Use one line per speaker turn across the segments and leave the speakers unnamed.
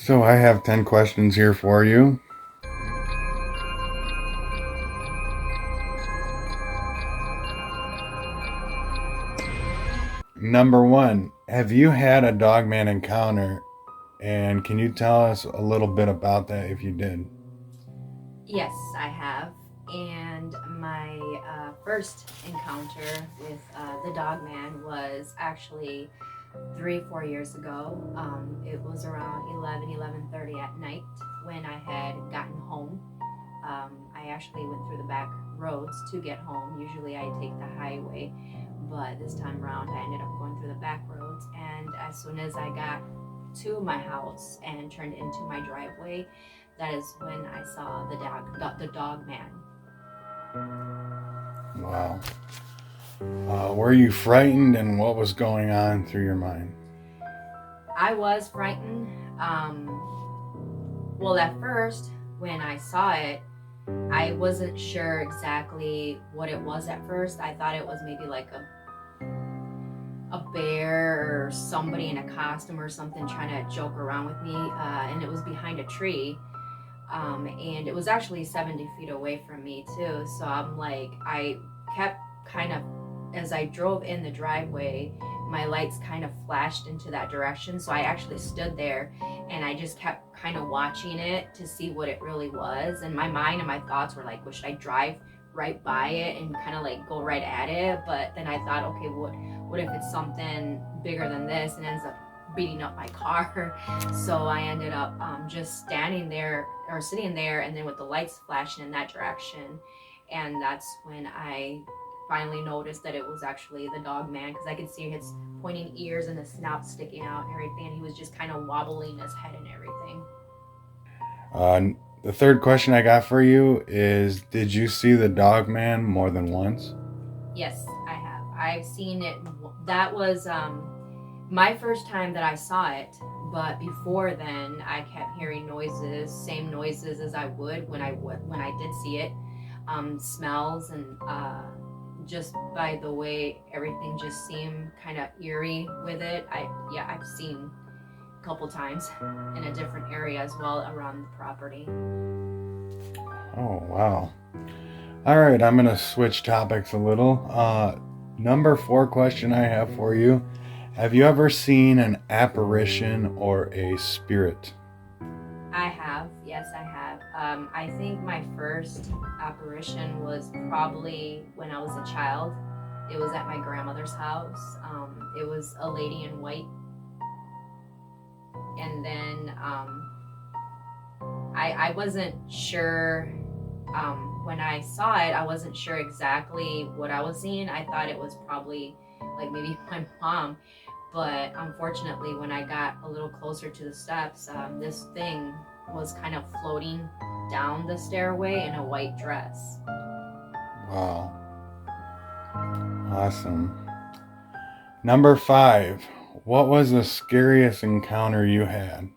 So I have 10 questions here for you. Number one, have you had a Dogman encounter? And can you tell us a little bit about that if you did?
Yes, I have. And my first encounter with the Dogman was actually 3, 4 years ago. It was around 11:30 at night when I had gotten home. I actually went through the back roads to get home. Usually I take the highway, but this time around I ended up going through the back roads. And as soon as I got to my house and turned into my driveway, that is when I saw the dog man.
Wow. Were you frightened and what was going on through your mind?
I was frightened. Well, at first, when I saw it, I wasn't sure exactly what it was at first. I thought it was maybe like a bear or somebody in a costume or something trying to joke around with me, and it was behind a tree. And it was actually 70 feet away from me too. So I'm like, I kept kind of, as I drove in the driveway, my lights kind of flashed into that direction. So I actually stood there and I just kept kind of watching it to see what it really was. And my mind and my thoughts were like, well, should I drive right by it and kind of like go right at it? But then I thought, okay, what if it's something bigger than this and ends up beating up my car? So I ended up just standing there or sitting there, and then with the lights flashing in that direction. And that's when I finally noticed that it was actually the dog man, because I could see his pointing ears and his snout sticking out and everything. And he was just kind of wobbling his head and everything.
Uh, the third question I got for you is, did you see the Dogman more than once?
Yes, I have. I've seen it. That was my first time that I saw it. But before then, I kept hearing noises, same noises as I would when I did see it, smells, and just by the way everything just seemed kind of eerie with it. I've seen a couple times in a different area as well around the property.
Oh, wow. All right, I'm going to switch topics a little. Number four question I have for you. Have you ever seen an apparition or a spirit?
I have, yes, I have. I think my first apparition was probably when I was a child. It was at my grandmother's house. It was a lady in white, and then I wasn't sure. When I saw it, I wasn't sure exactly what I was seeing. I thought it was probably like maybe my mom, but unfortunately, when I got a little closer to the steps, this thing was kind of floating down the stairway in a white dress.
Wow, awesome. Number five, what was the scariest encounter you had?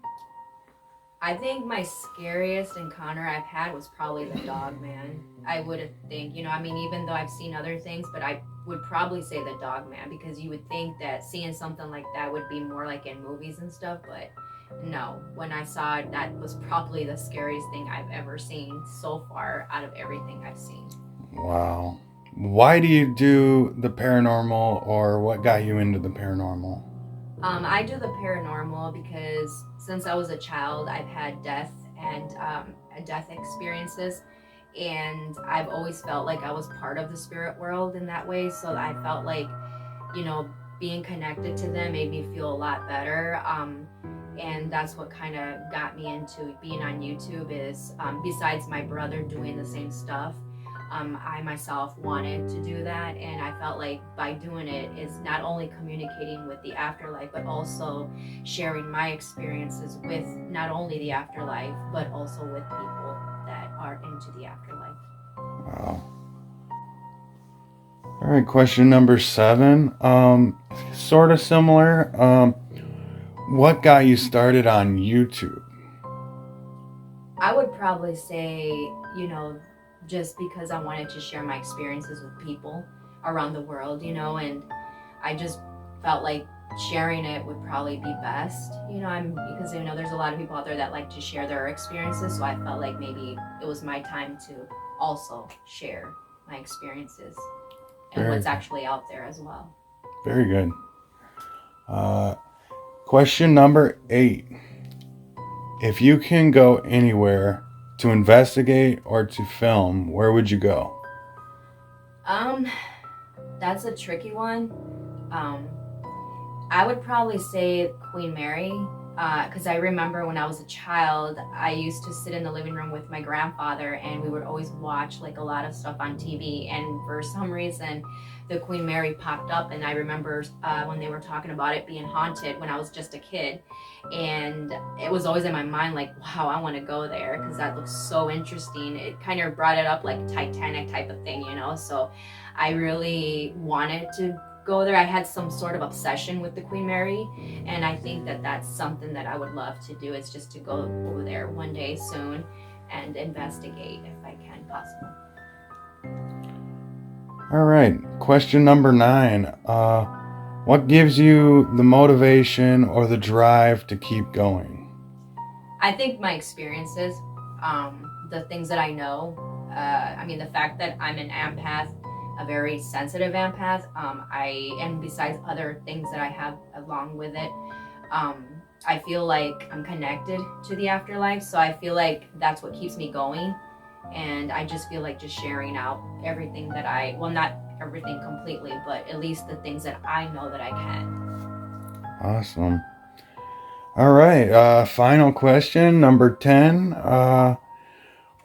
I think my scariest encounter I've had was probably the dog man. I would think, I mean, even though I've seen other things, but I would probably say the dog man, because you would think that seeing something like that would be more like in movies and stuff, but no. When I saw it, that was probably the scariest thing I've ever seen so far out of everything I've seen.
Wow. Why do you do the paranormal, or what got you into the paranormal?
I do the paranormal because since I was a child, I've had death experiences, and I've always felt like I was part of the spirit world in that way. So I felt like, you know, being connected to them made me feel a lot better. And that's what kind of got me into being on YouTube. Is besides my brother doing the same stuff, I myself wanted to do that, and I felt like by doing it is not only communicating with the afterlife, but also sharing my experiences with not only the afterlife, but also with people that are into the afterlife.
Wow. All right, question number seven. Sort of similar. What got you started on YouTube?
I would probably say, just because I wanted to share my experiences with people around the world, and I just felt like sharing it would probably be best. Because there's a lot of people out there that like to share their experiences, so I felt like maybe it was my time to also share my experiences and
Very
what's
good.
actually out there as well.
Very good. Question number 8. If you can go anywhere to investigate or to film, where would you go?
That's a tricky one. I would probably say Queen Mary, because I remember when I was a child, I used to sit in the living room with my grandfather, and we would always watch like a lot of stuff on TV. And for some reason, the Queen Mary popped up, and I remember when they were talking about it being haunted when I was just a kid, and it was always in my mind like, wow, I want to go there because that looks so interesting. It kind of brought it up like Titanic type of thing, So I really wanted to go there. I had some sort of obsession with the Queen Mary, and I think that that's something that I would love to do, is just to go over there one day soon and investigate if I can possible.
All right. Question number 9. What gives you the motivation or the drive to keep going?
I think my experiences, the things that I know, the fact that I'm an empath, a very sensitive empath, and besides other things that I have along with it, I feel like I'm connected to the afterlife. So I feel like that's what keeps me going. And I just feel like just sharing out everything that not everything completely, but at least the things that I know that I can.
Awesome. All right. Final question, number 10.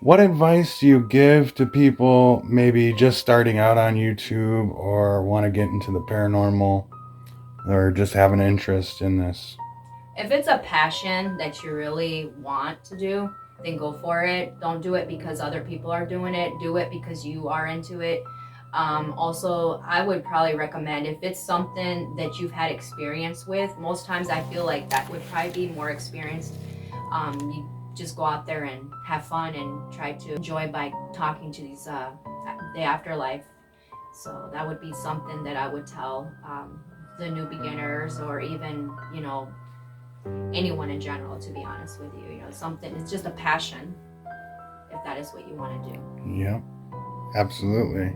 What advice do you give to people maybe just starting out on YouTube or want to get into the paranormal or just have an interest in this?
If it's a passion that you really want to do, then go for it. Don't do it because other people are doing it. Do it because you are into it. Also, I would probably recommend, if it's something that you've had experience with, most times I feel like that would probably be more experienced. You just go out there and have fun and try to enjoy by talking to these the afterlife. So that would be something that I would tell the new beginners, or even anyone in general, to be honest with you. It's just a passion, if that is what you want to do.
Yep, absolutely.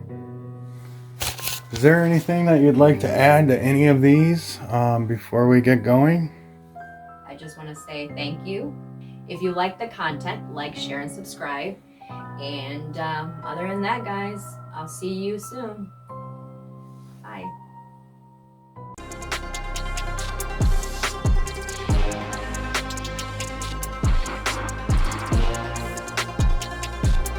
Is there anything that you'd like to add to any of these before we get going?
I just want to say thank you. If you like the content, like, share, and subscribe. And other than that, guys, I'll see you soon.